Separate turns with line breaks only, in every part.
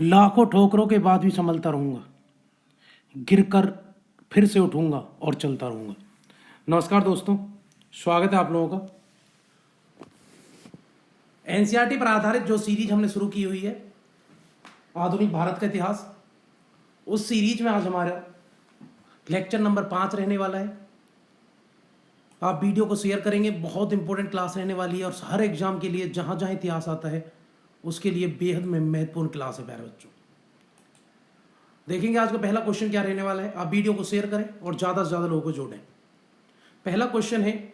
लाखों ठोकरों के बाद भी संभलता रहूंगा, गिरकर फिर से उठूंगा और चलता रहूंगा। नमस्कार दोस्तों, स्वागत है आप लोगों का। एनसीईआरटी पर आधारित जो सीरीज हमने शुरू की हुई है आधुनिक भारत का इतिहास, उस सीरीज में आज हमारा लेक्चर नंबर 5 रहने वाला है। आप वीडियो को शेयर करेंगे, बहुत इंपॉर्टेंट क्लास रहने वाली है और हर एग्जाम के लिए जहां जहां इतिहास आता है उसके लिए बेहद महत्वपूर्ण क्लास है प्यारे बच्चों। देखेंगे आज का पहला क्वेश्चन क्या रहने वाला है। आप वीडियो को शेयर करें और ज्यादा से ज्यादा लोगों को जोड़ें। पहला क्वेश्चन है,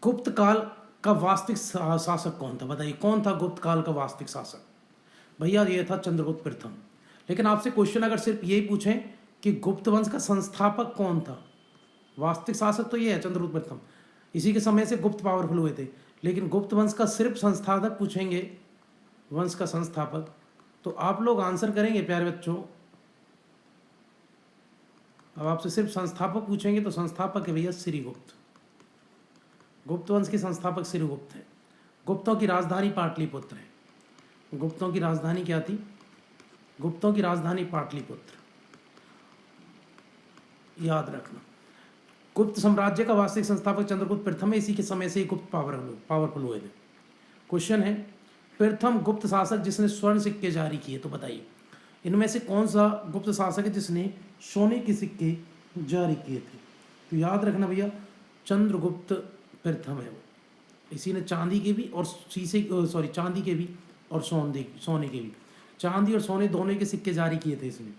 गुप्त काल का वास्तविक शासक कौन था? बताइए कौन था गुप्त काल का वास्तविक शासक? भैया ये था चंद्रगुप्त प्रथम। लेकिन आपसे क्वेश्चन अगर सिर्फ यही पूछें कि गुप्त वंश का संस्थापक कौन था, वास्तविक शासक तो ये है चंद्रगुप्त प्रथम, इसी के समय से गुप्त पावरफुल हुए थे। लेकिन गुप्त वंश का सिर्फ संस्थापक पूछेंगे, वंश का संस्थापक, तो आप लोग आंसर करेंगे प्यारे बच्चों। अब आपसे सिर्फ संस्थापक पूछेंगे तो संस्थापक है भैया श्रीगुप्त। गुप्त वंश के संस्थापक श्रीगुप्त है। गुप्तों की राजधानी पाटलिपुत्र है। गुप्तों की राजधानी क्या थी? गुप्तों की राजधानी पाटलिपुत्र, याद रखना। गुप्त साम्राज्य का वास्तविक संस्थापक चंद्रगुप्त प्रथम है, इसी के समय से गुप्त पावरफुल हुए थे। क्वेश्चन है, प्रथम गुप्त शासक जिसने स्वर्ण सिक्के जारी किए, तो बताइए इनमें से कौन सा गुप्त शासक है जिसने सोने के सिक्के जारी किए थे? तो याद रखना भैया, चंद्रगुप्त प्रथम है वो। इसी ने चांदी के भी और चांदी के भी और सोने के भी, चांदी और सोने दोनों के सिक्के जारी किए थे इसने।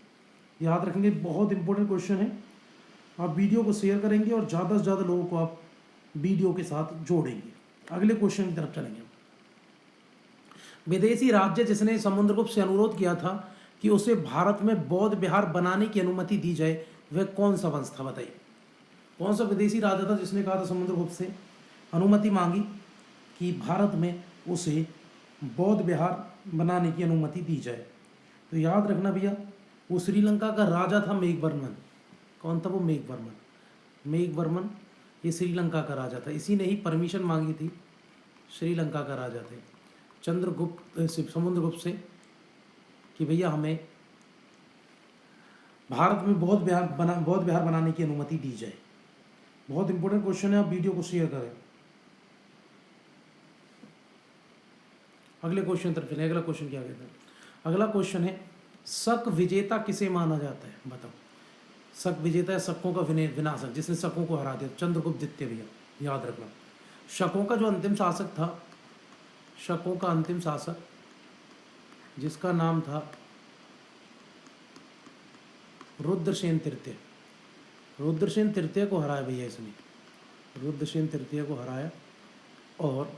याद रखेंगे, बहुत इंपॉर्टेंट क्वेश्चन है। आप वीडियो को शेयर करेंगे और ज़्यादा से ज़्यादा लोगों को आप वीडियो के साथ जोड़ेंगे। अगले क्वेश्चन की तरफ चलेंगे। विदेशी राज्य जिसने समुद्रगुप्त से अनुरोध किया था कि उसे भारत में बौद्ध विहार बनाने की अनुमति दी जाए, वह कौन सा वंश था? बताइए कौन सा विदेशी राजा था जिसने कहा था समुद्रगुप्त से अनुमति मांगी कि भारत में उसे बौद्ध विहार बनाने की अनुमति दी जाए? तो याद रखना भैया, वो श्रीलंका का राजा था मेघवर्मन। कौन था वो? मेघवर्मन। मेघवर्मन ये श्रीलंका का राजा था। इसी ने ही परमिशन मांगी थी, श्रीलंका का राजा थे समुद्रगुप्त से कि भैया हमें भारत में बौद्ध विहार बनाने की अनुमति दी जाए। बहुत इंपॉर्टेंट क्वेश्चन है, आप वीडियो को शेयर करें। अगले क्वेश्चन तरफ चलें। अगला क्वेश्चन क्या कहता है? अगला क्वेश्चन है, शक विजेता किसे माना जाता है? बताओ। शक विजेता है शकों का विनाशक, जिसने शकों को हरा दिया, चंद्रगुप्त द्वितीय भैया, याद रखना। शकों का जो अंतिम शासक था, शकों का अंतिम शासक जिसका नाम था रुद्रसेन तृतीय। रुद्रसेन तृतीय को हराया भैया इसने, रुद्रसेन तृतीय को हराया और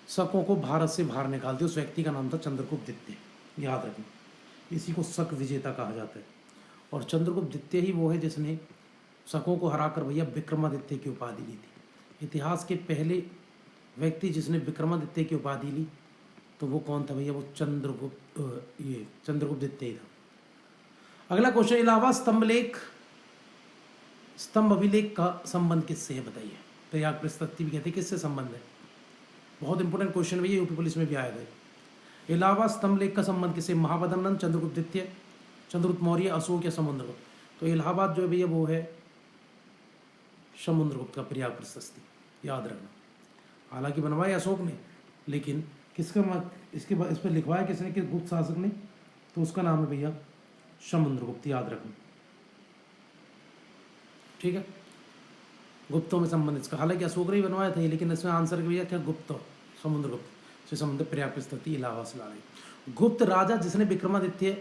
शकों को भारत से बाहर निकाल दिया। उस व्यक्ति का नाम था चंद्रगुप्त द्वितीय, याद रखना। इसी को शक विजेता कहा जाता है। और चंद्रगुप्त द्वितीय ही वो है जिसने शकों को हराकर भैया विक्रमादित्य की उपाधि ली थी। इतिहास के पहले व्यक्ति जिसने विक्रमादित्य की उपाधि ली तो वो कौन था भैया? वो चंद्रगुप्त द्वितीय था। अगला क्वेश्चन, इलाहाबाद स्तंभ अभिलेख का संबंध किससे है? बताइए। प्रयाग प्रशस्ति भी कहते हैं, किससे संबंध है? बहुत इंपॉर्टेंट क्वेश्चन भैया, यूपी पुलिस में भी आया था। इलाहाबाद स्तंभ लेख का संबंध किससे? महाबदनंद, चंद्रगुप्त द्वितीय, चंद्रगुप्त मौर्य, अशोक या समुद्रगुप्त? तो इलाहाबाद जो है भैया वो है समुद्रगुप्त का, प्रयाग प्रशस्ति, याद रखना। हालांकि बनवाया अशोक ने, लेकिन किसका इस पर लिखवाया किसने, कि गुप्त शासक ने? तो उसका नाम है भैया समुद्रगुप्त, याद रखना। ठीक है, गुप्तों में संबंध इसका। हालांकि अशोक ने ही बनवाया था, लेकिन इसमें आंसर भैया क्या? गुप्त, समुद्रगुप्त से संबंधित प्रयाग प्रशस्ति इलाहाबाद से ला रही। गुप्त राजा जिसने विक्रमादित्य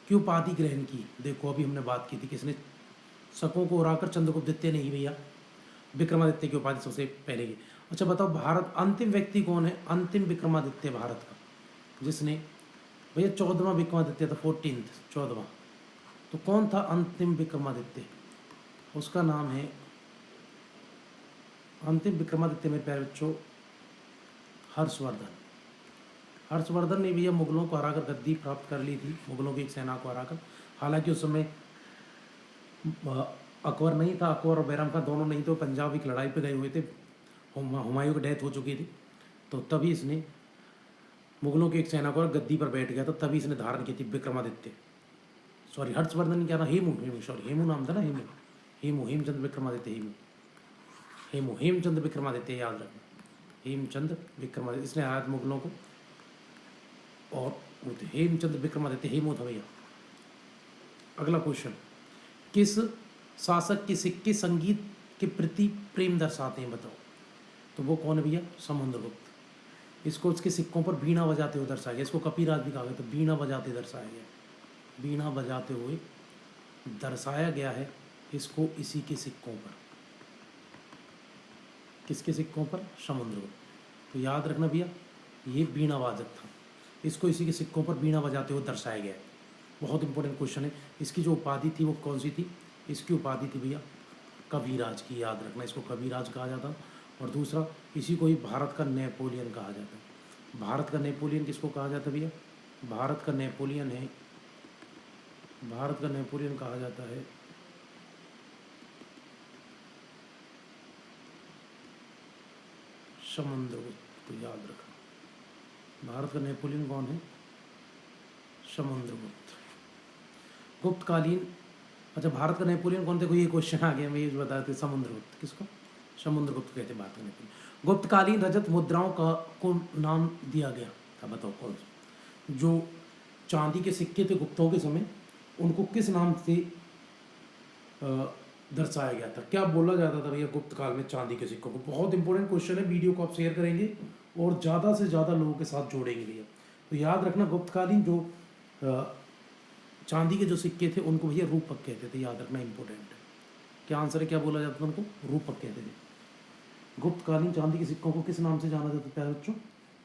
की उपाधि ग्रहण की, देखो अभी हमने बात की थी किसने शकों को उड़ाकर, चंद्रगुप्त द्वितीय ने ही भैया विक्रमादित्य की उपाधि सबसे पहले की। अच्छा बताओ, भारत अंतिम व्यक्ति कौन है? अंतिम विक्रमादित्य भारत का, जिसने भैया 14वां विक्रमादित्य था, 14वां। तो कौन था अंतिम विक्रमादित्य? उसका नाम है अंतिम विक्रमादित्य में प्यारे बच्चों हर्षवर्धन। हर्षवर्धन ने भैया मुगलों को हराकर गद्दी प्राप्त कर ली थी, मुगलों की एक सेना को हराकर। हालांकि उस समय अकबर नहीं था, अकबर और बैरम खान दोनों नहीं थे, पंजाब एक लड़ाई पे गए हुए थे, हुमायूं की डेथ हो चुकी थी। तो तभी इसने मुगलों के एक सेनापति गद्दी पर बैठ गया था, तभी इसने धारण की थी विक्रमादित्य, सॉरी हर्षवर्धन क्या था, हेमू नाम था ना, हेमचंद्र विक्रमादित्य, हेमचंद्र विक्रमादित्य, याद रखना, हेमचंद्र विक्रमादित्य, इसने हराया मुगलों को। और वो थे हेमचंद्र विक्रमादित्य, हेमू था भैया। अगला क्वेश्चन, किस शासक के सिक्के संगीत के प्रति प्रेम दर्शाते हैं, बताओ। तो वो कौन है भैया, समुद्रगुप्त। इसको उसके सिक्कों पर बीणा बजाते हुए दर्शाया गया, इसको कपिराज भी कहा गया, तो बीणा बजाते दर्शाया गया, बीणा बजाते हुए दर्शाया गया है इसको इसी के सिक्कों पर। किसके सिक्कों पर, समुद्रगुप्त। तो याद रखना भैया, ये बीणा वादक था, इसको इसी के सिक्कों पर बीणा बजाते हुए दर्शाया गया है। बहुत इंपॉर्टेंट क्वेश्चन है। इसकी जो उपाधि थी वो कौन सी थी, इसकी उपाधि थी भैया कविराज की, याद रखना, इसको कविराज कहा जाता। और दूसरा, इसी को ही भारत का नेपोलियन कहा जाता है। भारत का नेपोलियन किसको कहा जाता है भैया, भारत का नेपोलियन है, भारत का नेपोलियन कहा जाता है समुद्रगुप्त को, याद रखना। भारत का नेपोलियन कौन है, समुद्रगुप्त। गुप्तकालीन, अच्छा भारत का नेपोलियन कौन थे, कोई ये क्वेश्चन आ गया, मैं ये बताते, समुद्रगुप्त। किसको, समुद्रगुप्त कहते हैं भारत का नेपोलियन। गुप्तकालीन रजत मुद्राओं का को नाम दिया गया था, बताओ कौन सा। जो चांदी के सिक्के थे गुप्तों के समय, उनको किस नाम से दर्शाया गया था, क्या बोला जाता था भैया गुप्त काल में चांदी के सिक्कों को। बहुत इंपॉर्टेंट क्वेश्चन है, वीडियो को आप शेयर करेंगे और ज़्यादा से ज़्यादा लोगों के साथ जोड़ेंगे भैया। तो याद रखना, गुप्तकालीन जो चांदी के जो सिक्के थे उनको भैया रूपक कहते थे, याद रखना, इंपॉर्टेंट है। क्या आंसर है, क्या बोला जाता था उनको, रूपक कहते थे। गुप्तकालीन चांदी के सिक्कों को किस नाम से जाना जाता था बच्चों,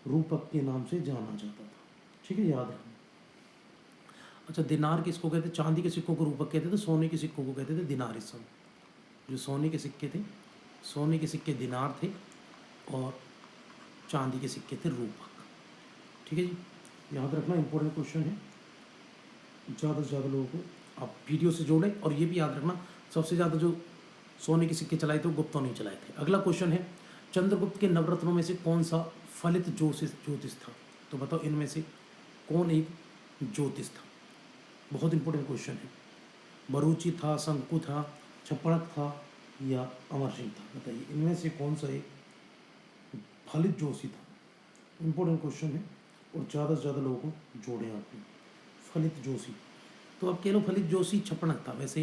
रूपक के नाम से जाना जाता था, ठीक है, याद रखना। अच्छा, दिनार किसको कहते थे, चांदी के सिक्कों को रूपक कहते थे, सोने के सिक्कों को कहते थे दिनार। इस समय जो सोने के सिक्के थे, सोने के सिक्के दिनार थे और चांदी के सिक्के थे रूपक, ठीक है जी, याद रखना, इंपॉर्टेंट क्वेश्चन है। ज़्यादा से ज़्यादा लोगों को आप वीडियो से जोड़ें। और ये भी याद रखना, सबसे ज़्यादा जो सोने के सिक्के चलाए थे वो गुप्तों ने चलाए थे। अगला क्वेश्चन है, चंद्रगुप्त के नवरत्नों में से कौन सा फलित ज्योतिष था, तो बताओ इनमें से कौन एक ज्योतिष था। बहुत इंपॉर्टेंट क्वेश्चन है। बरूची था, शंकु था, छपड़क था या अमर सिंह था, बताइए इनमें से कौन सा एक फलित जोशी था। इंपॉर्टेंट क्वेश्चन है और ज़्यादा से ज़्यादा लोगों को जोड़ें आपने। फलित जोशी, तो अब कह लो फलित जोशी छपड़क था, वैसे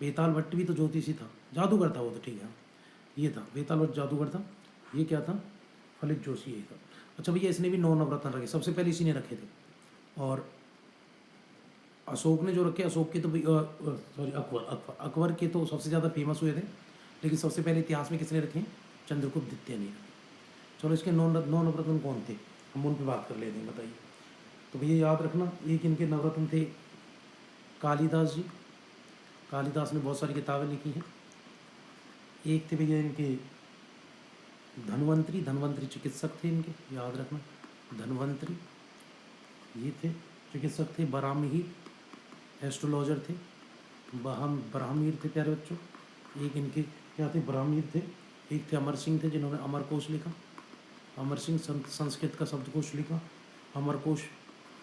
बेताल भट्ट भी तो ज्योतिषी था, जादूगर था वो, तो ठीक है, ये था बेताल भट्ट जादूगर था, ये क्या था, फलित जोशी यही था। अच्छा भैया, इसने भी 9 नवरत्न रखे, सबसे पहले इसी ने रखे थे। और अशोक ने जो रखे, अशोक के तो सॉरी अकबर के तो सबसे ज़्यादा फेमस हुए थे, लेकिन सबसे पहले इतिहास में किसने रखे, चंद्रगुप्त द्वितीय ने रखे। चलो, इसके 9 नवरत्न कौन थे, हम उन पर बात कर लेते हैं, बताइए। तो भैया याद रखना, एक इनके नवरत्न थे कालिदास जी, कालिदास ने बहुत सारी किताबें लिखी हैं। एक थे भैया इनके धन्वंतरी चिकित्सक थे इनके, याद रखना, धन्वंतरी ये थे चिकित्सक थे। बराहमीर एस्ट्रोलॉजर थे, ब्राह्मीर थे प्यारे बच्चों। एक इनके क्या थे, ब्राह्मीर थे। एक थे अमर सिंह थे, जिन्होंने अमरकोश लिखा, अमर सिंह संस्कृत का शब्दकोश लिखा, अमरकोश,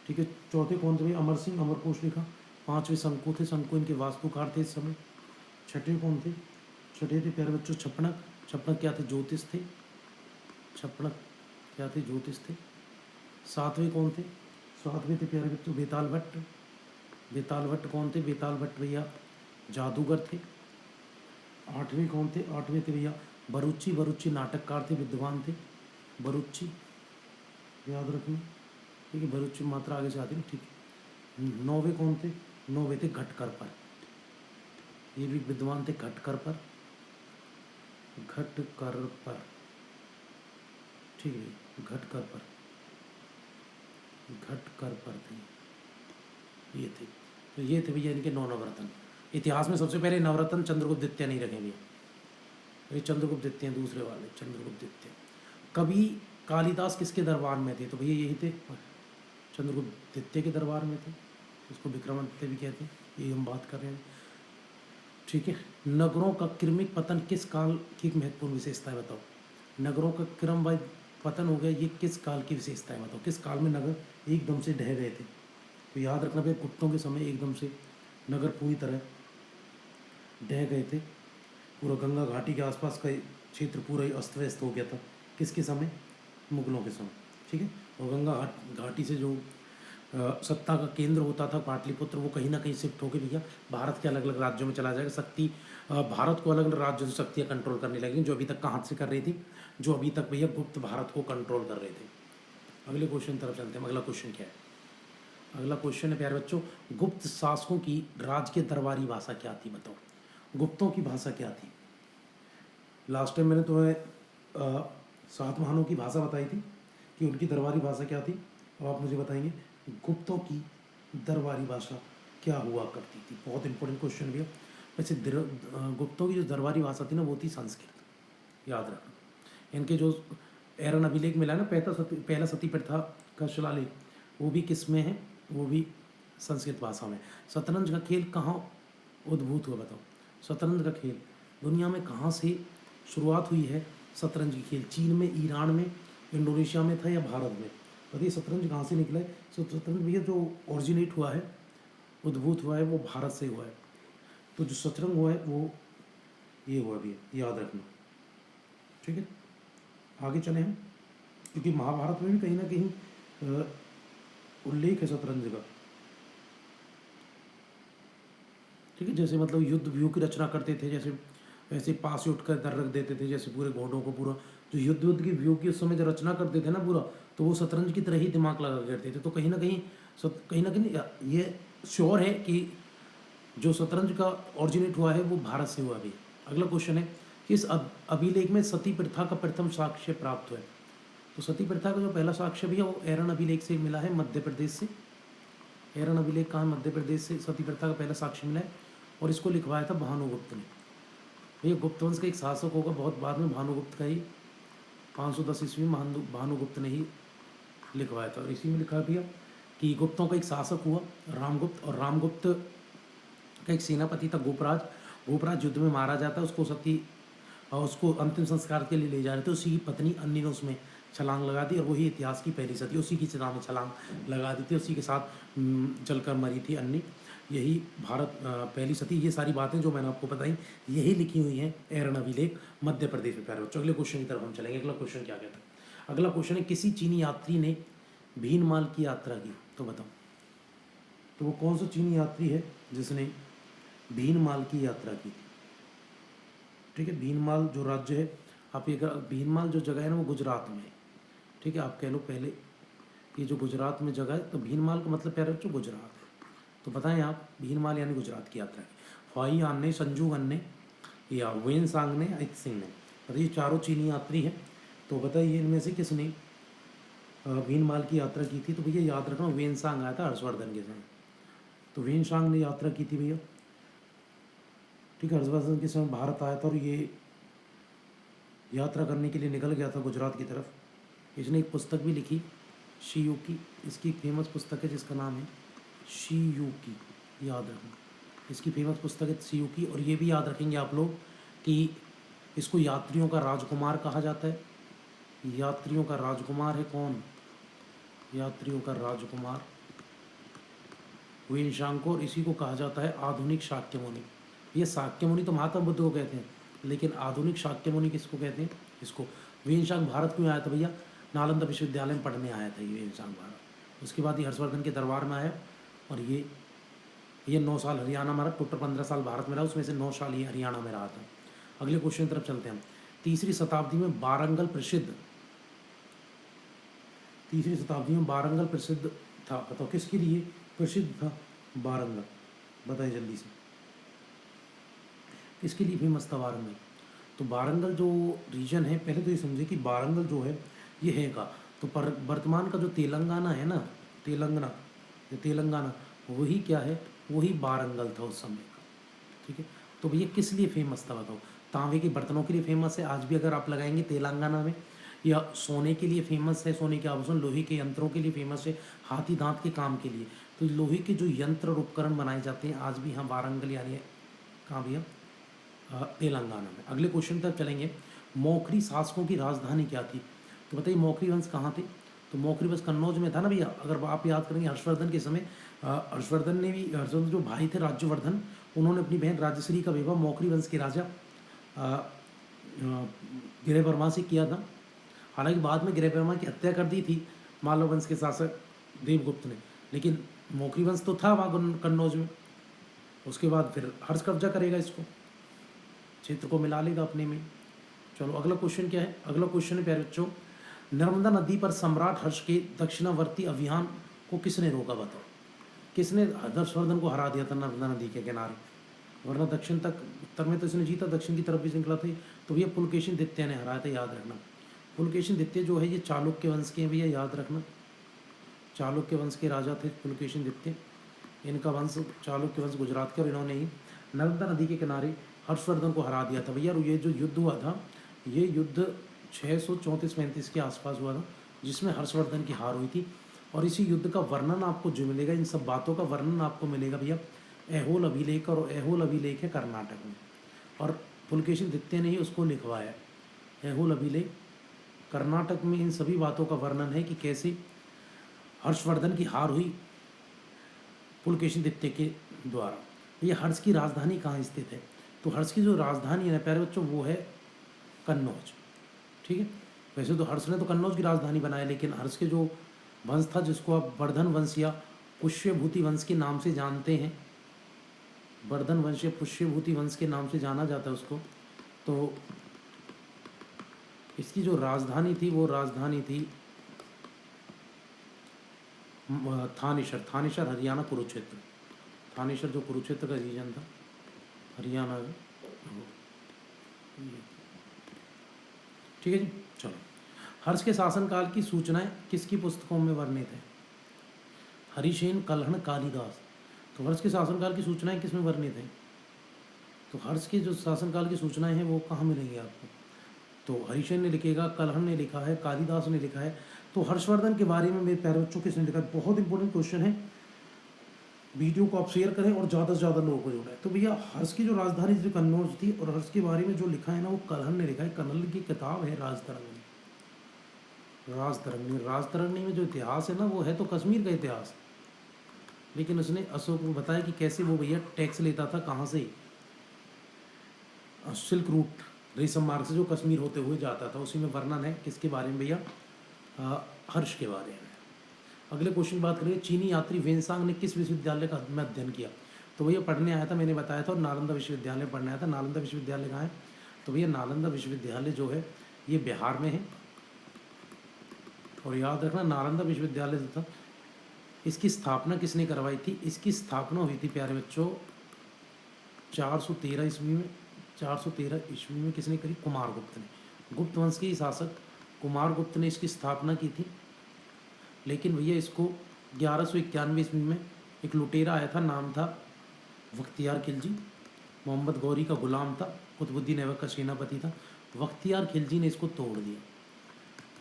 ठीक है। चौथे कौन थे, अमर सिंह अमरकोश लिखा। 5वें शंकु थे, शंकु इनके वास्तुकार थे इस समय। छठे कौन थे, छठे थे प्यारे बच्चों छपणक, छपणक क्या थे, ज्योतिष थे, छपणक क्या थे, ज्योतिष थे। 7वें कौन थे, 7वें थे प्यारे बच्चों बेताल भट्ट, बेताल भट्ट कौन थे, बेताल भट्ट भैया जादूगर थे। 8वें कौन थे, 8वें थे भैया बरूची नाटककार थे, विद्वान थे, बरूची, याद रखना, ठीक है, बरूची मात्रा आगे से आती है, ठीक है। 9वें कौन थे, 9वें थे घटकर पर, ये भी विद्वान थे, घटकर पर, ठीक है, घटकर पर थे, ये थे। तो ये थे भैया इनके 9 नवरत्न। इतिहास में सबसे पहले नवरत्न चंद्रगुप्त द्वितीय नहीं रखे भैया, ये चंद्रगुप्त द्वितीय दूसरे वाले चंद्रगुप्त द्वितीय। कवि कालिदास किसके दरबार में थे, तो भैया यही थे, चंद्रगुप्त द्वितीय के दरबार में थे, इसको विक्रमादित्य भी कहते हैं, ये हम बात कर रहे हैं, ठीक है। नगरों का क्रमिक पतन किस काल की एक महत्वपूर्ण विशेषता है, बताओ। नगरों का क्रम पतन हो गया, ये किस काल की विशेषता है? बताओ किस काल में नगर एकदम से ढह गए थे? तो याद रखना भाई, गुप्तों के समय एकदम से नगर पूरी तरह ढह गए थे। पूरा गंगा घाटी के आसपास का क्षेत्र पूरा ही अस्त व्यस्त हो गया था। किसके समय? मुगलों के समय। ठीक है। और गंगा घाटी से जो सत्ता का केंद्र होता था पाटलिपुत्र, वो कहीं ना कहीं शिफ्ट होकर भैया भारत के अलग अलग राज्यों में चला जाएगा। शक्ति भारत को अलग अलग राज्यों से शक्तियाँ कंट्रोल करने लगी, जो अभी तक कहाँ से कर रही थी? जो अभी तक भैया गुप्त भारत को कंट्रोल कर रहे थे। अगले क्वेश्चन तरफ चलते हैं। अगला क्वेश्चन क्या है? अगला क्वेश्चन है प्यारे बच्चों, गुप्त शासकों की राज के दरबारी भाषा क्या थी? बताओ गुप्तों की भाषा क्या थी? लास्ट टाइम मैंने तुम्हें सातवाहनों की भाषा बताई थी कि उनकी दरबारी भाषा क्या थी। अब आप मुझे बताएंगे गुप्तों की दरबारी भाषा क्या हुआ करती थी। बहुत इंपॉर्टेंट क्वेश्चन भैया। वैसे गुप्तों की जो दरबारी भाषा थी ना, वो थी संस्कृत। याद रखना। इनके जो एरन अभिलेख मिला है ना, पहला सती प्रथा का शिलालेख, वो भी किस में है? वो भी संस्कृत भाषा में। शतरंज का खेल कहाँ उद्भूत हुआ? बताओ शतरंज का खेल दुनिया में कहाँ से शुरुआत हुई है? शतरंज की खेल चीन में, ईरान में, इंडोनेशिया में था या भारत में? बताइए शतरंज कहाँ से निकला है? शतरंज भैया जो ओरिजिनेट हुआ है, उद्भूत हुआ है, वो भारत से हुआ है। तो जो शतरंज हुआ है वो ये हुआ भैया, याद रखना। ठीक है, आगे चले हम, क्योंकि महाभारत में भी कहीं ना कहीं उल्लेख है शतरंज का। ठीक है, जैसे मतलब युद्ध व्यू की रचना करते थे, जैसे ऐसे पास उठकर दर रख देते थे, जैसे पूरे घोड़ों को पूरा जो युद्ध की व्यू की उस समय जो रचना करते थे ना पूरा, तो वो शतरंज की तरह ही दिमाग लगा करते थे। तो कहीं ना कहीं ये श्योर है कि जो शतरंज का ऑरिजिनेट हुआ है वो भारत से हुआ भी। अगला क्वेश्चन है, किस अभिलेख में सती प्रथा का प्रथम साक्ष्य प्राप्त हुआ है? तो सती प्रथा का जो पहला साक्ष्य भी है वो एरन अभिलेख से मिला है, मध्य प्रदेश से। एरन अभिलेख कहाँ? मध्य प्रदेश से सती प्रथा का पहला साक्ष्य मिला है, और इसको लिखवाया था भानुगुप्त ने। ये गुप्त वंश का एक शासक होगा, बहुत बाद में भानुगुप्त का ही 510 ईस्वी में भानुगुप्त ने ही लिखवाया था। और इसी में लिखा दिया कि गुप्तों का एक शासक हुआ रामगुप्त, और रामगुप्त का एक सेनापति था गोपराज। गोपराज युद्ध में मारा जाता है, उसको सती और उसको अंतिम संस्कार के लिए ले जा रहे थे। उसी की पत्नी अन्नी ने उसमें छलांग लगा दी, और वही इतिहास की पहली सती उसी की चिता में छलांग लगा दी थी, उसी के साथ जलकर मरी थी अन्नी। यही भारत पहली सती। ये सारी बातें जो मैंने आपको बताई यही लिखी हुई हैं एरन अभिलेख, मध्य प्रदेश में। प्यारे बच्चों, अगले क्वेश्चन की तरफ हम चलेंगे। अगला क्वेश्चन क्या कहता है? अगला क्वेश्चन है, किसी चीनी यात्री ने भीनमाल की यात्रा की? तो बताओ तो वो कौन सा चीनी यात्री है जिसने भीनमाल की यात्रा की? ठीक है, भीनमाल जो राज्य है, आप ये भीनमाल जो जगह है ना वो गुजरात में है। ठीक है, आप कह लो पहले ये जो गुजरात में जगह है, तो भीनमाल का मतलब प्यारे बच्चों गुजरात है। तो बताएं आप, भीनमाल यानी गुजरात की यात्रा की। ख्वाई आन ने, संजू गन ने, या वेन सांग ने, अजित सिंह ने, बताइए चारों चीनी यात्री हैं। तो बताइए इनमें से किसने भीनमाल की यात्रा की थी? तो भैया याद रखना, वेन सांग आया था हर्षवर्धन के समय। तो वेन सांग ने यात्रा की थी भैया। ठीक है, हर्षवर्धन के समय भारत आया था और ये यात्रा करने के लिए निकल गया था गुजरात की तरफ। इसने एक पुस्तक भी लिखी, शियुकी। इसकी एक फेमस पुस्तक है जिसका नाम है शियुकी, याद रखना। इसकी फेमस पुस्तक है शियुकी। और ये भी याद रखेंगे आप लोग कि इसको यात्रियों का राजकुमार कहा जाता है। यात्रियों का राजकुमार है कौन? यात्रियों का राजकुमार वेनशांग को। और इसी को कहा जाता है आधुनिक शाक्य मुनि। ये शाक्य मुनि तो महात्मा बुद्ध को कहते हैं, लेकिन आधुनिक शाक्य मुनि किसको कहते हैं? इसको। वेनशांग भारत क्यों आया था भैया? नालंदा विश्वविद्यालय में पढ़ने आया था ये वेनशांग भारत। उसके बाद ये हर्षवर्धन के दरबार में आया, और ये 9 साल हरियाणा में रहा। टोटल 15 साल भारत में रहा, उसमें से 9 साल ये हरियाणा में रहा था। अगले क्वेश्चन की तरफ चलते हैं हम। तीसरी शताब्दी में बारंगल प्रसिद्ध था। बताओ किसके लिए प्रसिद्ध था बारंगल? बताइए जल्दी से, किसके लिए फेमस था बारंगल? तो बारंगल जो रीजन है, पहले तो ये समझे कि बारंगल जो है ये है का, तो वर्तमान का जो तेलंगाना है ना, तेलंगाना वही क्या है? वही बारंगल था उस समय का। ठीक है, तो भैया किस लिए फेमस था बताओ? तांबे के बर्तनों के लिए फेमस है, आज भी अगर आप लगाएंगे तेलंगाना में। या सोने के लिए फेमस है, सोने के आभूषण, लोहे के यंत्रों के लिए फेमस है, हाथी दांत के काम के लिए। तो लोहे के जो यंत्र और उपकरण बनाए जाते हैं आज भी यहाँ बारंगल यानी कहाँ भैया? तेलंगाना में। अगले क्वेश्चन तक चलेंगे, मौखरी शासकों की राजधानी क्या थी? तो बताइए मौखरी वंश कहाँ थे? तो मौखरी वंश कन्नौज में था ना भैया। अगर आप याद करेंगे हर्षवर्धन के समय, हर्षवर्धन जो भाई थे राज्यवर्धन, उन्होंने अपनी बहन राजश्री का विवाह मौखरी वंश के राजा गिरह वर्मा से किया था। हालांकि बाद में गिरह वर्मा की हत्या कर दी थी मालव वंश के शासक देवगुप्त ने, लेकिन मौखरी वंश तो था वहाँ कन्नौज में। उसके बाद फिर हर्ष कब्जा करेगा, इसको क्षेत्र को मिला लेगा अपने में। चलो अगला क्वेश्चन क्या है? अगला क्वेश्चन है प्यारे बच्चों, नर्मदा नदी पर सम्राट हर्ष के दक्षिणावर्ती अभियान को किसने रोका? बताओ किसने हर्षवर्धन को हरा दिया था नर्मदा नदी के किनारे? वरना दक्षिण तक, उत्तर में तो इसने जीता, दक्षिण की तरफ भी श्रृंखला थी। तो भैया पुलकेशिन द्वितीय ने हराया था, याद रखना। पुलकेशिन द्वितीय जो है ये चालुक्य वंश के भैया, याद रखना। चालुक्य वंश के राजा थे पुलकेशिन द्वितीय। इनका वंश चालुक्य वंश गुजरात के, और इन्होंने ही नर्मदा नदी के किनारे हर्षवर्धन को हरा दिया था भैया। और ये जो युद्ध हुआ था, ये युद्ध 634-35 के आसपास हुआ था, जिसमें हर्षवर्धन की हार हुई थी। और इसी युद्ध का वर्णन आपको जो मिलेगा, इन सब बातों का वर्णन आपको मिलेगा भैया ऐहोल अभिलेख, और ऐहोल अभिलेख है कर्नाटक में, और पुलकेशिन द्वितीय ने ही उसको लिखवाया। ऐहोल अभिलेख कर्नाटक में इन सभी बातों का वर्णन है कि कैसे हर्षवर्धन की हार हुई पुलकेशिन द्वितीय के द्वारा। ये हर्ष की राजधानी कहाँ स्थित है? तो हर्ष की जो राजधानी है ना प्यारे बच्चों, वो है कन्नौज। ठीक है, वैसे तो हर्ष ने तो कन्नौज की राजधानी बनाया, लेकिन हर्ष के जो वंश था, जिसको आप वर्धन वंश या पुष्यभूति वंश के नाम से जानते हैं, वर्धन वंश या पुष्यभूति वंश के नाम से जाना जाता है उसको, तो इसकी जो राजधानी थी वो राजधानी थी थानेश्वर। थानेश्वर हरियाणा कुरुक्षेत्र, थानेश्वर जो कुरुक्षेत्र का रीजन था हरियाणा। ठीक है जी, चलो। हर्ष के शासनकाल की सूचनाएं किसकी पुस्तकों में वर्णित है? हरिसेन, कल्हण, कालिदास। तो हर्ष के शासनकाल की सूचनाएं किस में वर्णित है? तो हर्ष के जो शासनकाल की सूचनाएं हैं वो कहाँ मिलेंगी आपको? तो हरिसेन ने लिखेगा, कल्हण ने लिखा है, कालिदास ने लिखा है। तो हर्षवर्धन के बारे में मेरे प्यारे बच्चों किसने लिखा है? बहुत इंपॉर्टेंट क्वेश्चन है। वीडियो को आप शेयर करें और ज़्यादा से ज़्यादा लोगों को जोड़ें। तो भैया हर्ष की जो राजधानी जो कन्नौज थी, और हर्ष के बारे में जो लिखा है ना, वो कल्हण ने लिखा है। कल्हण की किताब है राजतरंगिणी। राजतरंगिणी में जो इतिहास है ना, वो है तो कश्मीर का इतिहास, लेकिन उसने अशोक को बताया कि कैसे वो भैया टैक्स लेता था, कहाँ से? सिल्क रूट, रेशम मार्ग से जो कश्मीर होते हुए जाता था। उसी में वर्णन है किसके बारे में भैया? हर्ष के बारे में। अगले क्वेश्चन बात करेंगे, चीनी यात्री वेनसांग ने किस विश्वविद्यालय का में अध्ययन किया? तो भैया पढ़ने आया था, मैंने बताया था, और नालंदा विश्वविद्यालय पढ़ने आया था। नालंदा विश्वविद्यालय कहाँ है? तो भैया नालंदा विश्वविद्यालय जो है ये बिहार में है। और याद रखना, नालंदा विश्वविद्यालय जो था, इसकी स्थापना किसने करवाई थी? इसकी स्थापना हुई थी प्यारे बच्चों 413 ईस्वी में। 413 ईस्वी में किसने करी? कुमारगुप्त ने। गुप्त वंश के शासक कुमारगुप्त ने इसकी स्थापना की थी। लेकिन भैया इसको 1191 ईस्वी में एक लुटेरा आया था, नाम था बख्तियार खिलजी, मोहम्मद गौरी का गुलाम था, कुतुबुद्दीन ऐबक का सेनापति था। बख्तियार खिलजी ने इसको तोड़ दिया,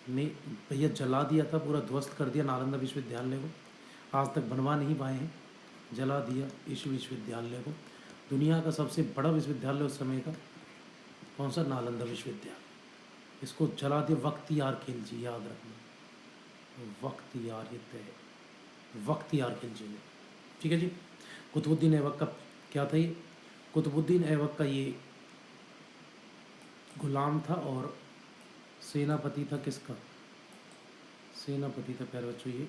ने भैया जला दिया था, पूरा ध्वस्त कर दिया नालंदा विश्वविद्यालय को। आज तक बनवा नहीं पाए हैं, जला दिया इस विश्वविद्यालय को। दुनिया का सबसे बड़ा विश्वविद्यालय उस समय का कौन सा? नालंदा विश्वविद्यालय। इसको जला दिया बख्तियार खिलजी, याद रखना, बख्तियार खिलजी ने। ठीक है जी। कुतुबुद्दीन ऐबक का क्या था? ये कुतुबुद्दीन ऐबक का ये गुलाम था, और सेनापति था किसका? सेनापति था प्यारे बच्चों ये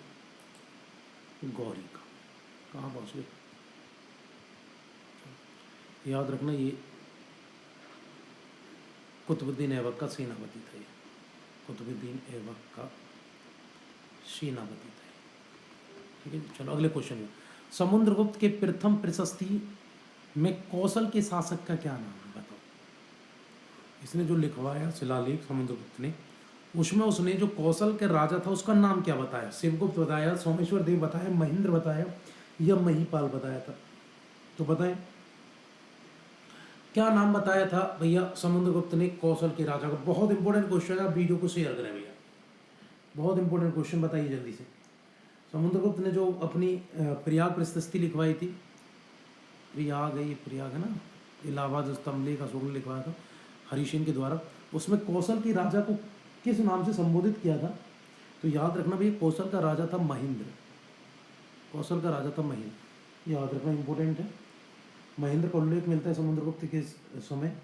गौरी का। कहाँ पहुँच गए? याद रखना, ये कुतुबुद्दीन ऐबक का सेनापति था। ये कुतुबुद्दीन ऐबक का सेनापति था। ठीक है, चलो अगले क्वेश्चन में, समुद्रगुप्त के प्रथम प्रशस्ति में कौशल के शासक का क्या नाम है? बताओ। इसने जो लिखवाया शिलालेख समुद्रगुप्त ने, उसमें उसने जो कौशल के राजा था उसका नाम क्या बताया? शिवगुप्त बताया, सोमेश्वर देव बताया, महेंद्र बताया, या महिपाल बताया था? तो बताएं क्या नाम बताया था भैया समुद्रगुप्त ने कौशल के राजा को? बहुत इंपॉर्टेंट क्वेश्चन है, आप वीडियो को शेयर करें भैया। बहुत इंपॉर्टेंट क्वेश्चन, बताइए जल्दी से। समुद्रगुप्त ने जो अपनी प्रयाग प्रशस्ति लिखवाई थी, प्रयाग है, ये प्रयाग है ना, इलाहाबाद जो तमले का शोक लिखवाया था हरिसेन के द्वारा, उसमें कौशल के राजा को किस नाम से संबोधित किया था? तो याद रखना भैया, कौशल का राजा था महेंद्र। कौशल का राजा था महेंद्र, याद रखना इंपॉर्टेंट है। महेंद्र का उल्लेख मिलता है समुद्रगुप्त के समय,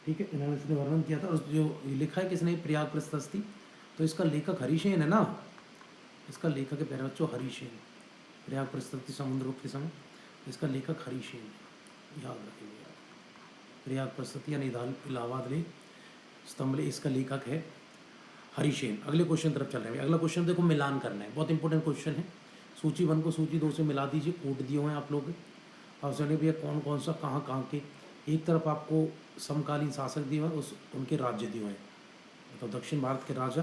ठीक है। इन्होंने इसने वर्णन किया था। और जो लिखा है किसने, प्रयाग प्रशस्ति, तो इसका लेखक हरिसेन है ना, इसका लेखक है प्यारे बच्चों हरिसेन। प्रयाग प्रशस्ति समुद्रगुप्त के समय, इसका लेखक हरिसेन है, याद रखिएगा। प्रयाग प्रशस्ति यानी इलाहाबाद लेख स्तंभ, इसका लेखक है हरिसेन। अगले क्वेश्चन तरफ चल रहे हैं। अगला क्वेश्चन देखो, मिलान करना है, बहुत इंपॉर्टेंट क्वेश्चन है। सूची 1 को सूची 2 से मिला दीजिए, कोड दिए हुए हैं आप लोग। अब सुनिए भैया, कौन कौन सा कहाँ के, एक तरफ आपको समकालीन शासक दिए हुए हैं, उस उनके राज्य दिए हुए हैं, तो दक्षिण भारत के राजा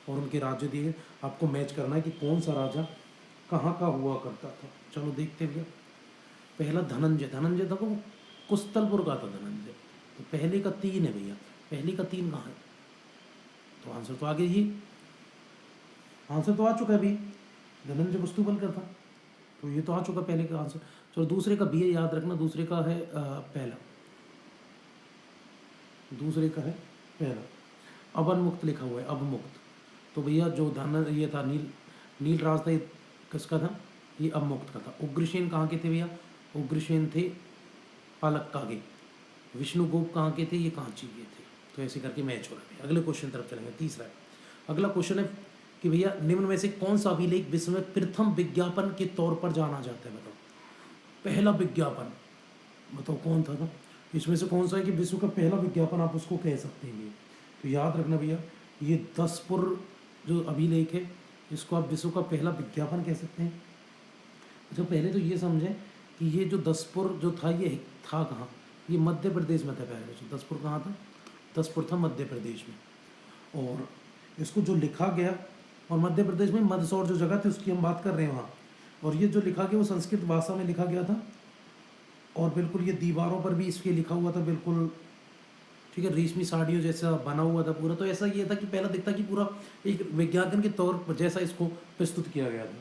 और उनके राज्य दिए। आपको मैच करना है कि कौन सा राजा कहाँ का हुआ करता था। चलो देखते हैं भैया। पहला धनंजय, धनंजय था वो कुस्तलपुर का था धनंजय। तो पहले का 3 है भैया, पहले का 3 कहाँ है? तो आंसर तो आगे ही, आंसर तो आ चुका है भैया, धनंजय वस्तुबल का था, तो ये तो आ चुका पहले का आंसर। चलो दूसरे का भी है, याद रखना, दूसरे का है पहला, दूसरे का है पहला, अवनमुक्त लिखा हुआ है, अवमुक्त। तो भैया जो धन ये था नील राज था, ये किसका था? ये अवमुक्त का था। उग्रसेन कहाँ के थे भैया? उग्रसेन थे पालक्का के। विष्णुगुप्त कहाँ के थे? ये कांची के थे। तो ऐसे करके मैच हो रहा है। अगले क्वेश्चन तरफ चलेंगे, तीसरा है। अगला क्वेश्चन है कि भैया निम्न में से कौन सा अभिलेख विश्व में प्रथम विज्ञापन के तौर पर जाना जाता है? बताओ, पहला विज्ञापन बताओ कौन था ना? इसमें से कौन सा है कि विश्व का पहला विज्ञापन आप उसको कह सकते हैं? तो याद रखना भैया, ये दसपुर जो अभिलेख है, इसको आप विश्व का पहला विज्ञापन कह सकते हैं। अच्छा, पहले तो ये समझें कि ये जो दसपुर जो था, ये था कहाँ? ये मध्य प्रदेश में था प्यारे बच्चों। दसपुर कहाँ था? दसपुर था मध्य प्रदेश में। और इसको जो लिखा गया, और मध्य प्रदेश में मंदसौर जो जगह थी उसकी हम बात कर रहे हैं वहाँ। और ये जो लिखा गया वो संस्कृत भाषा में लिखा गया था, और बिल्कुल ये दीवारों पर भी इसके लिखा हुआ था, बिल्कुल ठीक है, रेशमी साड़ियों जैसा बना हुआ था पूरा। तो ऐसा ये था कि पहला दिखता कि पूरा एक विज्ञापन के तौर पर जैसा इसको प्रस्तुत किया गया था।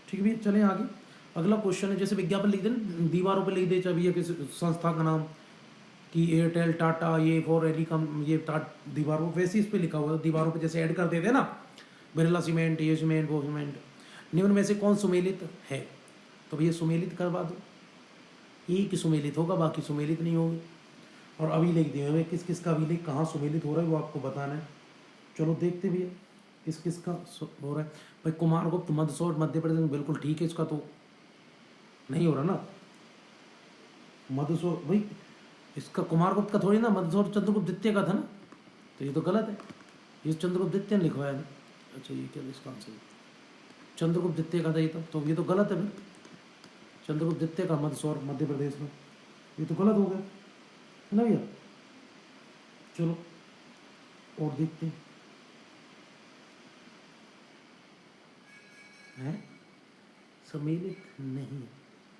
ठीक है भैया, चलें आगे। अगला क्वेश्चन है, जैसे विज्ञापन लिख दें दीवारों पर लिख दे, चाहे ये किसी संस्था का नाम कि एयरटेल, टाटा, ये फॉर एलिकॉम, ये दीवारों वैसे इस पर लिखा हुआ है, दीवारों पर जैसे ऐड कर देते ना, बिरला सीमेंट, ये सीमेंट, वो सीमेंट। निम्न में से कौन सुमेलित है? तो भैया सुमेलित करवा दो, एक ही सुमेलित होगा, बाकी सुमेलित नहीं होगी। और अभिलेख दिए हुए, किस किस का अभिलेख कहाँ सुमेलित हो रहा है वो आपको बताना है। चलो देखते भैया किस किस का हो रहा है। भाई कुमारगुप्त मंदसौर मध्य प्रदेश में, बिल्कुल ठीक है, इसका तो नहीं हो रहा ना मंदसौर भाई, इसका कुमारगुप्त का थोड़ी ना, मंदसौर चंद्रगुप्त द्वितीय का था ना, तो ये तो गलत है, ये चंद्रगुप्त द्वितीय ने लिखवाया था। अच्छा ये क्या इसका आंसर? चंद्रगुप्त द्वितीय का था ये, तो ये तो गलत है फिर, चंद्रगुप्त द्वितीय का मंदसौर मध्य प्रदेश में, ये तो गलत हो गया है ना भैया। चलो और देखते हैं, सम्मिलित नहीं,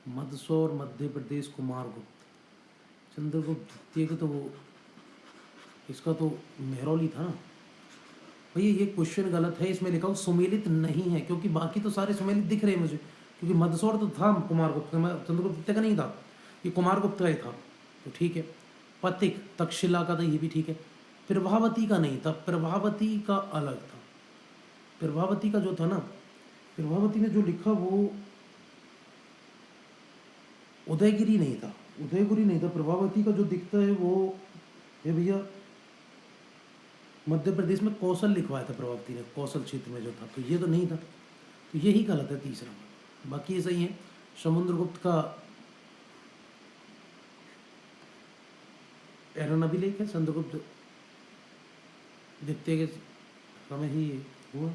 मंदसौर मध्य प्रदेश, कुमारगुप्त, चंद्रगुप्त द्वितीय का तो वो, इसका तो मेहरौली था ना भैया। ये क्वेश्चन गलत है, इसमें लिखा हो सुमेलित नहीं है, क्योंकि बाकी तो सारे सुमेलित दिख रहे हैं मुझे, क्योंकि मंदसौर तो था कुमारगुप्त का, चंद्रगुप्त द्वितीय का नहीं था, ये कुमारगुप्त का ही था, तो ठीक है। पथिक तक्षशिला का था, ये भी ठीक है। प्रभावती का नहीं था, प्रभावती का अलग था। प्रभावती का जो था ना, प्रभावती ने जो लिखा वो उदयगिरी नहीं था, उदयगिरी नहीं था। प्रभावती का जो दिखता है वो ये भैया मध्य प्रदेश में कौशल लिखवाया था प्रभावती ने, कौशल क्षेत्र में जो था, तो ये तो नहीं था, तो यही गलत है तीसरा। बाकी ये सही है। समुद्रगुप्त का एरन अभिलेख है, समुद्रगुप्त द्वितीय के समय ही हुआ।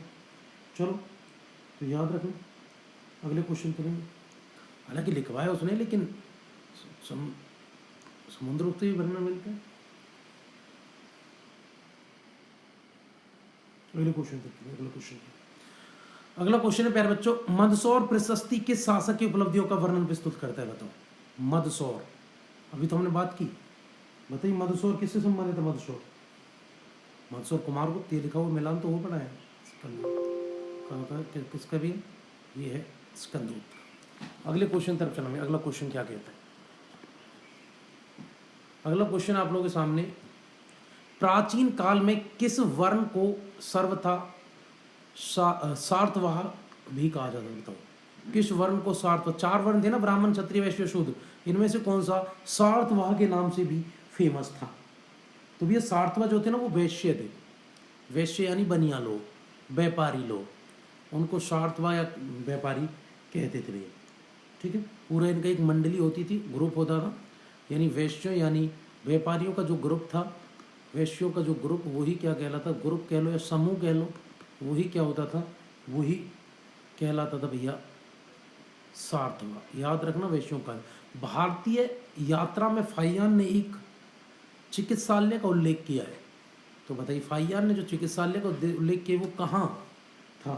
चलो तो याद रखना, अगले क्वेश्चन करेंगे। हालांकि लिखवाया उसने, लेकिन समुद्रगुप्त ही वर्णन मिलता है। अगले क्वेश्चन करते हैं, अगला क्वेश्चन है प्यारे बच्चों, मंदसौर प्रशस्ति किस शासक की उपलब्धियों का वर्णन प्रस्तुत करता है? बताओ। मंदसौर, अभी तो हमने बात की, बताइए मंदसौर किससे संबंधित है? मंदसौर कुमारगुप्त, ये लिखा हुआ मिलान तो हो पड़ा है, किसका भी है? ये है स्कंदगुप्त। अगले क्वेश्चन तरफ चलेंगे। अगला क्वेश्चन क्या कहता है? अगला क्वेश्चन आप लोगों के सामने, प्राचीन काल में किस वर्ण को सर्वथा सार्थवाह भी कहा जाता है? बताओ किस वर्ण को सार्थ, 4 वर्ण थे ना, ब्राह्मण क्षत्रिय वैश्य शूद्र, इनमें से कौन सा सार्थवाह के नाम से भी फेमस था? तो भैया सार्थवाह जो थे ना वो वैश्य थे। वैश्य यानी बनिया लोग, व्यापारी लोग, उनको सार्थवाह या व्यापारी कहते थे भैया। ठीक है, पूरा इनका एक मंडली होती थी, ग्रुप होता था, यानी वैश्य यानी व्यापारियों का जो ग्रुप था, वैश्यों का जो ग्रुप, वही क्या कहलाता, ग्रुप कह लो या समूह कह लो, वही क्या होता था, वही कहलाता था भैया सार्थवाह। याद रखना वैश्यों का। भारतीय यात्रा में फाहियान ने एक चिकित्सालय का उल्लेख किया है, तो बताइए फाहियान ने जो चिकित्सालय का उल्लेख किया वो कहाँ था?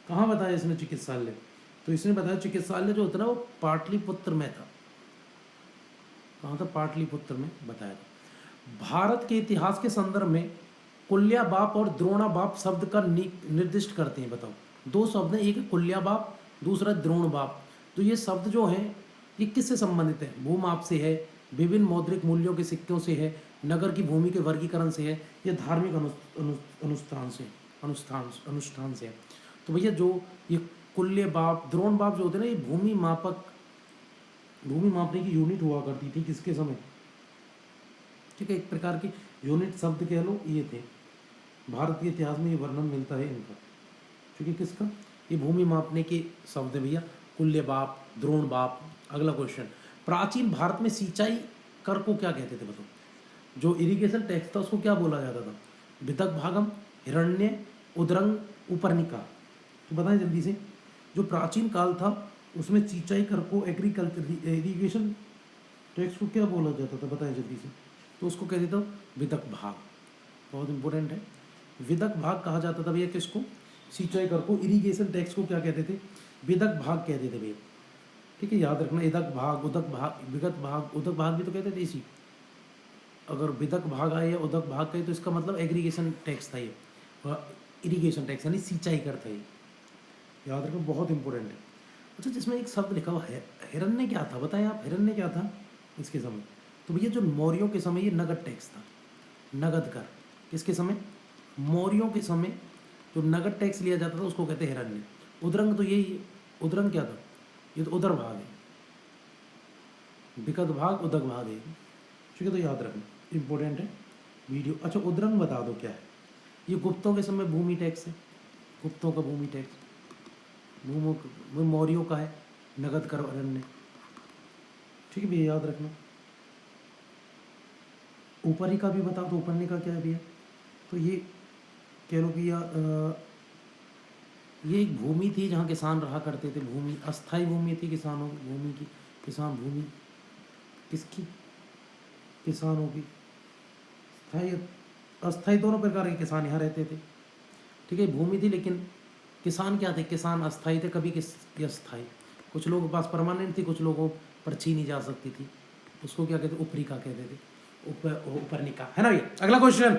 कहाँ बताया इसने चिकित्सालय? तो इसने बताया चिकित्सालय जो होता है ना वो पाटलिपुत्र में था। कहाँ था? पाटलिपुत्र में बताया था। भारत के इतिहास के संदर्भ में कुल्या बाप और द्रोणा बाप शब्द का निर्दिष्ट करते हैं। बताओ, 2 शब्द हैं, एक है कुल्या बाप, दूसरा द्रोण बाप। तो ये शब्द जो है ये किससे संबंधित है? भूमाप से है, विभिन्न मौद्रिक मूल्यों के सिक्कों से है, नगर की भूमि के वर्गीकरण से है, या धार्मिक अनुष्ठान से है। तो भैया जो ये कुल्य बाप, द्रोण बाप जो होते हैं ना, ये भूमि मापने की यूनिट हुआ करती थी किसके समय? ठीक है, एक प्रकार की यूनिट शब्द कह लो ये थे। भारत के इतिहास में ये वर्णन मिलता है इनका। ठीक है, किसका? ये भूमि मापने के शब्द है भैया, कुल्य बाप, द्रोण बाप। अगला क्वेश्चन, प्राचीन भारत में सिंचाई कर को क्या कहते थे? बताओ, जो इरिगेशन टैक्स था उसको क्या बोला जाता था? वितक भागम, हिरण्य, उद्रंग, उपरनिका। तो बताएं जल्दी से, जो प्राचीन काल था उसमें सिंचाई कर को, एग्रीकल्चर इरिगेशन टैक्स को क्या बोला जाता था? बताएं जल्दी से। तो उसको कहते थे विदक भाग। बहुत इंपॉर्टेंट है, विदक भाग कहा जाता था भैया किसको? सिंचाई कर को। इरिगेशन टैक्स को क्या कहते थे? विदक भाग कहते थे भैया। ठीक है, याद रखना, इदक भाग, उदक भाग, विगत भाग, उदक भाग भी तो कहते थे इसी। अगर विदक भाग आए या उदक भाग कहे तो इसका मतलब एग्रीगेशन टैक्स था ये, इरिगेशन टैक्स यानी सिंचाई कर था ये। याद रखो, बहुत इंपॉर्टेंट है। अच्छा, जिसमें एक शब्द लिखा हुआ है हिरण्य, क्या था? बताएं आप, हिरण्य क्या था इसके समय? तो भैया जो मौर्यों के समय ये नगद टैक्स था, नगद कर। किसके समय? मौर्यों के समय जो नगद टैक्स लिया जाता था उसको कहते हैं हिरण्य। उद्रंग तो यही, उद्रंग क्या था? ये तो उदर भाग है, विकत भाग, उदक भाग है। ठीक है, तो याद रखना, इंपॉर्टेंट है वीडियो। अच्छा, उद्रंग बता दो क्या है? ये गुप्तों के समय भूमि टैक्स है, गुप्तों का भूमि टैक्स। मौर्यों का है नगद कर अरण्य। ठीक है भैया, याद रखना। ऊपरी का भी बता दो, ऊपरने का क्या है भैया? तो ये कह लो भैया ये एक भूमि थी जहाँ किसान रहा करते थे। भूमि अस्थाई भूमि थी किसानों की, भूमि की, किसान भूमि किसकी? किसानों की। स्थाई अस्थाई दोनों प्रकार के किसान यहाँ रहते थे। ठीक है, भूमि थी, लेकिन किसान क्या थे? किसान अस्थाई थे, कभी किस अस्थाई। कुछ लोगों के पास परमानेंट थी, कुछ लोगों पर छीनी जा सकती थी, उसको क्या कहते? उपरिका कहते थे, उपरनिका, है ना भैया। अगला क्वेश्चन,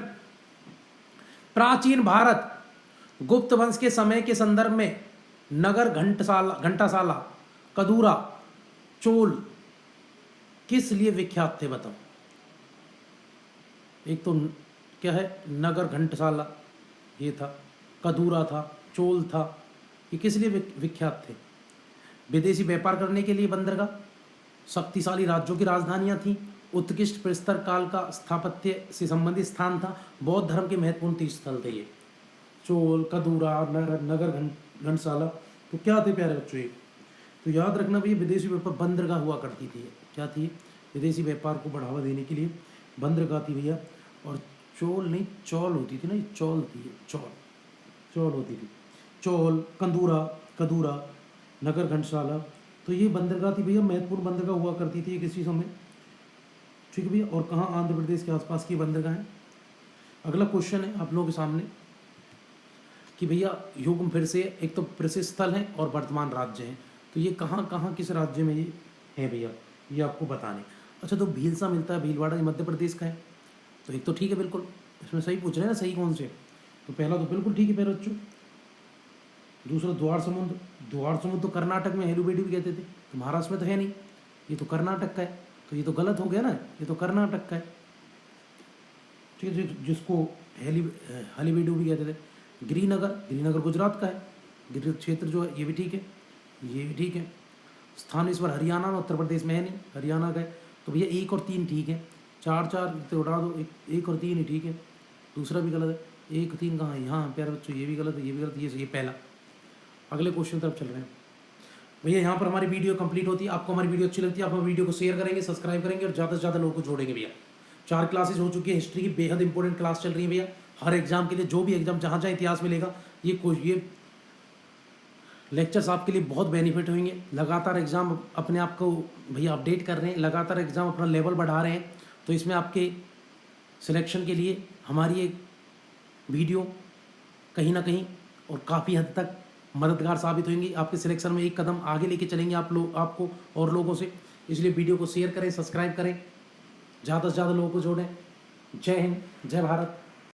प्राचीन भारत गुप्त वंश के समय के संदर्भ में नगर, घंटासाला, कदूरा, चोल किस लिए विख्यात थे? बताओ। एक तो क्या है, नगर, घंटासाला ये था, कदूरा था, चोल था। ये किस लिए विख्यात थे? विदेशी व्यापार करने के लिए बंदरगाह, शक्तिशाली राज्यों की राजधानियां थीं, उत्कृष्ट प्रस्तर काल का स्थापत्य से संबंधित स्थान था, बौद्ध धर्म के महत्वपूर्ण तीर्थस्थल थे ये। चोल, कदूरा, नगर, घंटासाला, तो क्या थे प्यारे बच्चों ये? तो याद रखना भैया, विदेशी व्यापार बंदरगाह हुआ करती थी। क्या थी? विदेशी व्यापार को बढ़ावा देने के लिए बंदरगाह थी भैया। और चोल नहीं, चौल होती थी ना, ये चौल थी, चौल होती थी। चोल, कदूरा, नगर, घंटासाला, तो ये बंदरगाह थी भैया, महत्वपूर्ण बंदरगाह हुआ करती थी किसी समय। ठीक है भैया, और कहाँ? आंध्र प्रदेश के आसपास की बंदरगाह है। अगला क्वेश्चन है आप लोगों के सामने कि भैया युग फिर से, एक तो प्रसिद्ध स्थल है और वर्तमान राज्य है, तो ये कहाँ कहाँ किस राज्य में ये है भैया, ये आपको बताने। अच्छा, तो भीलसा मिलता है, भीलवाड़ा ये मध्य प्रदेश का है, तो एक तो ठीक है बिल्कुल, इसमें सही पूछ रहे हैं ना, सही कौन से? तो पहला तो बिल्कुल ठीक है मेरे बच्चों। दूसरा द्वार समुद्र तो कर्नाटक में हेलुबेडी भी कहते थे, तो महाराष्ट्र में तो है नहीं, ये तो कर्नाटक का है, तो ये तो गलत हो गया ना, ये तो कर्नाटक का है। ठीक है, जिसको हलीवीडू भी कहते थे। गिरिनगर गुजरात का है। गिर क्षेत्र जो है ये भी ठीक है, ये भी ठीक है। स्थान इस बार हरियाणा और उत्तर प्रदेश में है नहीं, हरियाणा का है। तो भैया 1 और 3 ठीक है, 4 तो उड़ा दो, 1 और 3 ही ठीक है। दूसरा भी गलत है, 1 3 कहाँ है, यहाँ प्यारे बच्चों ये भी गलत है, ये भी गलत है, ये पहला। अगले क्वेश्चन तरफ चल रहे हैं भैया। यहाँ पर हमारी वीडियो कंप्लीट होती है। आपको हमारी वीडियो अच्छी लगती है, आप हमारी वीडियो को शेयर करेंगे, सब्सक्राइब करेंगे और ज़्यादा से ज़्यादा लोगों को जोड़ेंगे भैया। 4 क्लासेज हो चुकी है, हिस्ट्री की बेहद इंपॉर्टेंट क्लास चल रही है भैया। हर एग्जाम के लिए, जो भी एग्जाम जहाँ जहाँ इतिहास मिलेगा, ये लेक्चर्स आपके लिए बहुत बेनिफिट होंगे। लगातार एग्ज़ाम अपने आप को भैया अपडेट कर रहे हैं, लगातार एग्ज़ाम अपना लेवल बढ़ा रहे हैं। तो इसमें आपके सिलेक्शन के लिए हमारी एक वीडियो कहीं ना कहीं और काफ़ी हद तक मददगार साबित होंगी। आपके सिलेक्शन में एक कदम आगे लेके चलेंगे आपको और लोगों से। इसलिए वीडियो को शेयर करें, सब्सक्राइब करें, ज़्यादा से ज़्यादा लोगों को जोड़ें। जय हिंद, जय भारत।